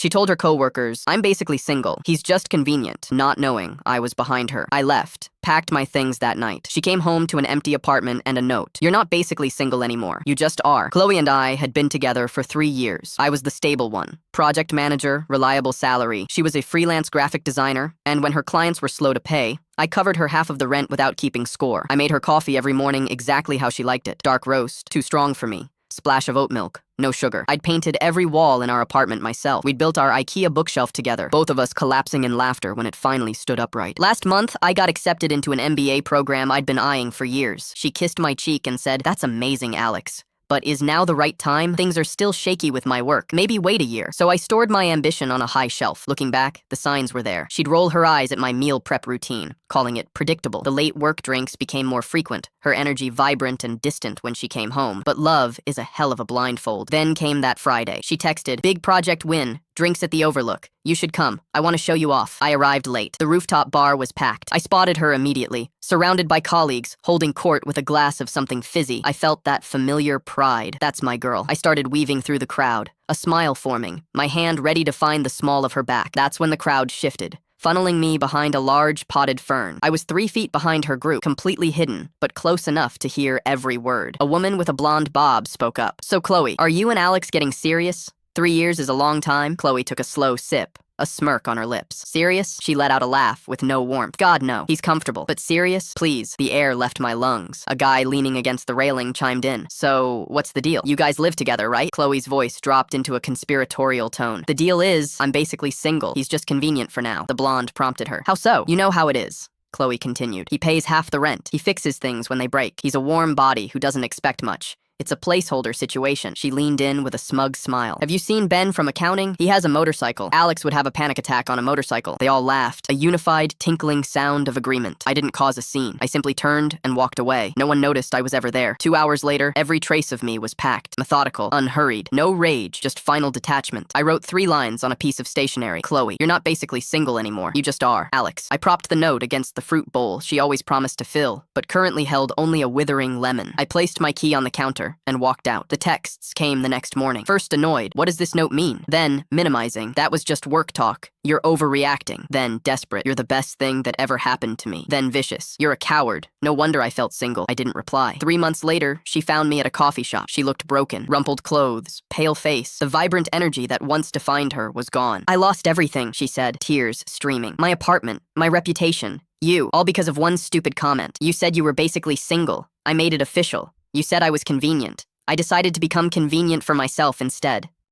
She told her coworkers, "I'm basically single. He's just convenient," not knowing I was behind her. I left, packed my things that night. She came home to an empty apartment and a note. "You're not basically single anymore. You just are." Chloe and I had been together for 3 years. I was the stable one. Project manager, reliable salary. She was a freelance graphic designer, and when her clients were slow to pay, I covered her half of the rent without keeping score. I made her coffee every morning exactly how she liked it. Dark roast, too strong for me. Splash of oat milk, no sugar. I'd painted every wall in our apartment myself. We'd built our IKEA bookshelf together, both of us collapsing in laughter when it finally stood upright. Last month, I got accepted into an MBA program I'd been eyeing for years. She kissed my cheek and said, "That's amazing, Alex. But is now the right time? Things are still shaky with my work. Maybe wait a year." So I stored my ambition on a high shelf. Looking back, the signs were there. She'd roll her eyes at my meal prep routine, calling it predictable. The late work drinks became more frequent, her energy vibrant and distant when she came home. But love is a hell of a blindfold. Then came that Friday. She texted, "Big project win. Drinks at the Overlook. You should come. I want to show you off." I arrived late. The rooftop bar was packed. I spotted her immediately, surrounded by colleagues, holding court with a glass of something fizzy. I felt that familiar pride. That's my girl. I started weaving through the crowd, a smile forming, my hand ready to find the small of her back. That's when the crowd shifted, funneling me behind a large potted fern. I was 3 feet behind her group, completely hidden, but close enough to hear every word. A woman with a blonde bob spoke up. "So Chloe, are you and Alex getting serious? 3 years is a long time." Chloe took a slow sip, a smirk on her lips. "Serious?" She let out a laugh with no warmth. "God, no. He's comfortable. But serious? Please." The air left my lungs. A guy leaning against the railing chimed in. "So, what's the deal? You guys live together, right?" Chloe's voice dropped into a conspiratorial tone. "The deal is, I'm basically single. He's just convenient for now." The blonde prompted her. "How so?" "You know how it is," Chloe continued. "He pays half the rent. He fixes things when they break. He's a warm body who doesn't expect much. It's a placeholder situation." She leaned in with a smug smile. "Have you seen Ben from accounting? He has a motorcycle. Alex would have a panic attack on a motorcycle." They all laughed, a unified, tinkling sound of agreement. I didn't cause a scene. I simply turned and walked away. No one noticed I was ever there. 2 hours later, every trace of me was packed, methodical, unhurried. No rage, just final detachment. I wrote 3 lines on a piece of stationery. "Chloe, you're not basically single anymore. You just are. Alex." I propped the note against the fruit bowl she always promised to fill, but currently held only a withering lemon. I placed my key on the counter and walked out. The texts came the next morning. First annoyed, "What does this note mean?" Then minimizing, "That was just work talk. You're overreacting." Then desperate, "You're the best thing that ever happened to me." Then vicious, "You're a coward." No wonder I felt single. I didn't reply. 3 months later, she found me at a coffee shop. She looked broken, rumpled clothes, pale face. The vibrant energy that once defined her was gone. "I lost everything," she said, tears streaming. "My apartment, my reputation, you, all because of one stupid comment. You said you were basically single. I made it official. You said I was convenient. I decided to become convenient for myself instead."